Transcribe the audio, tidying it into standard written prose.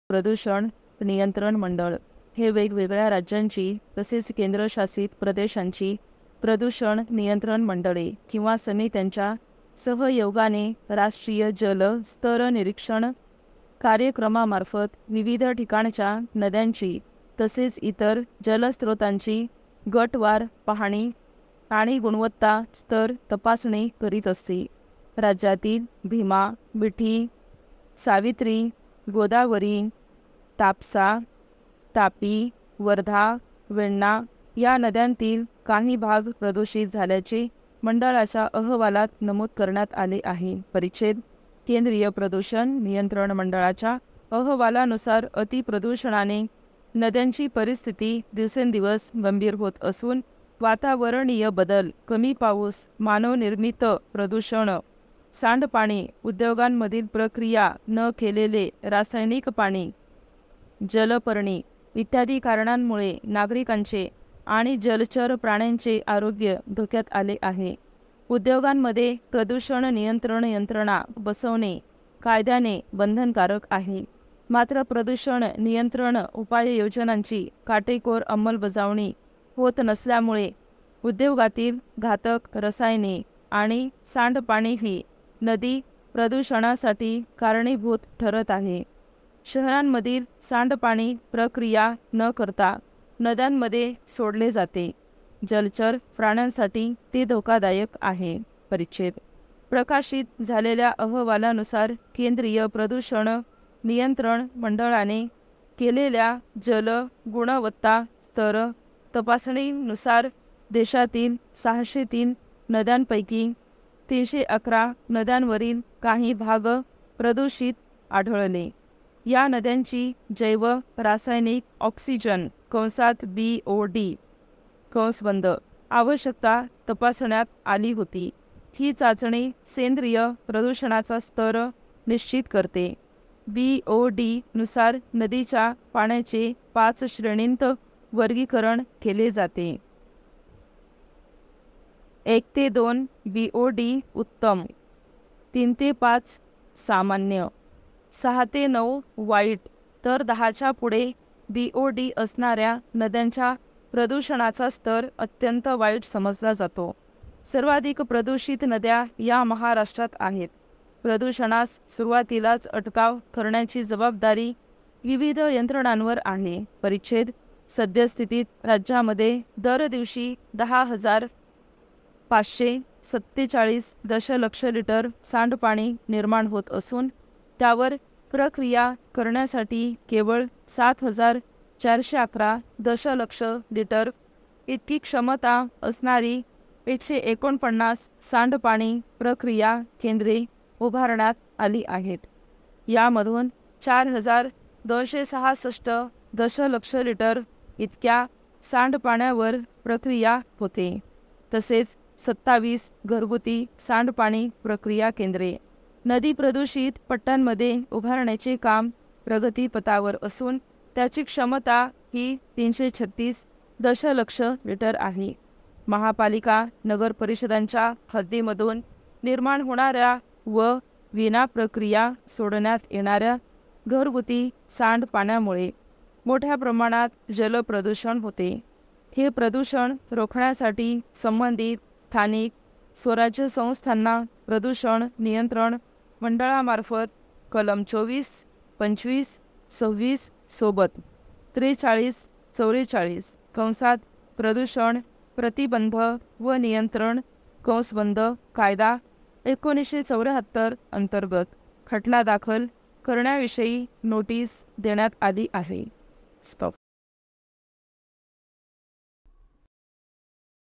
प्रदूषण नियंत्रण मंडळ हे वेगवेगळ्या राज्यांची तसेच केंद्रशासित प्रदेशांची प्रदूषण नियंत्रण मंडळे किंवा समित्यांच्या सहयोगाने राष्ट्रीय जल स्तर निरीक्षण कार्यक्रमामार्फत विविध ठिकाणच्या नद्यांची तसेच इतर जलस्रोतांची गटवार पाहणी आणि गुणवत्ता स्तर तपासणी करीत असते. राज्यातील भीमा, मिठी, सावित्री, गोदावरी, तापसा, तापी, वर्धा, वेण्णा या नद्यांतील काही भाग प्रदूषित झाल्याचे मंडळाच्या अहवालात नमूद करण्यात आले आहे. परिच्छेद केंद्रीय प्रदूषण नियंत्रण मंडळाच्या अहवालानुसार अतिप्रदूषणाने नद्यांची परिस्थिती दिवसेंदिवस गंभीर होत असून वातावरणीय बदल, कमी पाऊस, मानवनिर्मित प्रदूषण, सांडपाणी, उद्योगांमधील प्रक्रिया न केलेले रासायनिक पाणी, जलपर्णी इत्यादी कारणांमुळे नागरिकांचे आणि जलचर प्राण्यांचे आरोग्य धोक्यात आले आहे. उद्योगांमध्ये प्रदूषण नियंत्रण यंत्रणा बसवणे कायद्याने बंधनकारक आहे. मात्र प्रदूषण नियंत्रण उपाययोजनांची काटेकोर अंमलबजावणी होत नसल्यामुळे उद्योगातील घातक रसायने आणि सांडपाणीही नदी प्रदूषणासाठी कारणीभूत ठरत आहे. शहरांमधील सांडपाणी प्रक्रिया न करता नद्यांमध्ये सोडले जाते. जलचर प्राण्यांसाठी ते धोकादायक आहे. परिच्छेद प्रकाशित झालेल्या अहवालानुसार केंद्रीय प्रदूषण नियंत्रण मंडळाने केलेल्या जल गुणवत्ता स्तर तपासणीनुसार देशातील 603 नद्यांपैकी 311 नद्यांवरील काही भाग प्रदूषित आढळले. या नद्यांची जैव रासायनिक ऑक्सिजन (BOD) आवश्यकता तपासण्यात आली होती. ही चाचणी सेंद्रिय प्रदूषणाचा स्तर निश्चित करते. BOD नुसार नदीच्या पाण्याचे 5 श्रेणींत वर्गीकरण केले जाते. 1 ते 2 BOD उत्तम, 3 ते 5 सामान्य, 6 ते 9 वाईट, तर 10च्या पुढे BOD असणाऱ्या नद्यांच्या प्रदूषणाचा स्तर अत्यंत वाईट समजला जातो. सर्वाधिक प्रदूषित नद्या या महाराष्ट्रात आहेत. प्रदूषणास सुरुवातीलाच अटकाव करण्याची जबाबदारी विविध यंत्रणांवर आहे. परिच्छेद सद्यस्थितीत राज्यामध्ये दर दिवशी 10,547 दशलक्ष लिटर सांडपाणी निर्माण होत असून त्यावर प्रक्रिया करण्यासाठी केवळ 7,411 दशलक्ष लिटर इतकी क्षमता असणारी 149 सांडपाणी प्रक्रिया केंद्रे उभारण्यात आली आहेत. यामधून 4,266 दशलक्ष लिटर इतक्या सांडपाण्यावर प्रक्रिया होते. तसेच 27 घरगुती सांडपाणी प्रक्रिया केंद्रे नदी प्रदूषित पट्ट्यांमध्ये उभारण्याचे काम प्रगतीपथावर असून त्याची क्षमता ही 336 दशलक्ष लिटर आहे. महापालिका नगर परिषदांच्या हद्दीमधून निर्माण होणाऱ्या व विना प्रक्रिया सोडण्यात येणाऱ्या घरगुती सांडपाण्यामुळे मोठ्या प्रमाणात जलप्रदूषण होते. हे प्रदूषण रोखण्यासाठी संबंधित स्थानिक स्वराज्य संस्थांना प्रदूषण नियंत्रण मंडळामार्फत कलम 24, 25, 26 सोबत 43-44 प्रदूषण प्रतिबंध व नियंत्रण कायदा 1974 अंतर्गत खटला दाखल करण्याविषयी नोटीस देण्यात आली आहे. स्टॉप.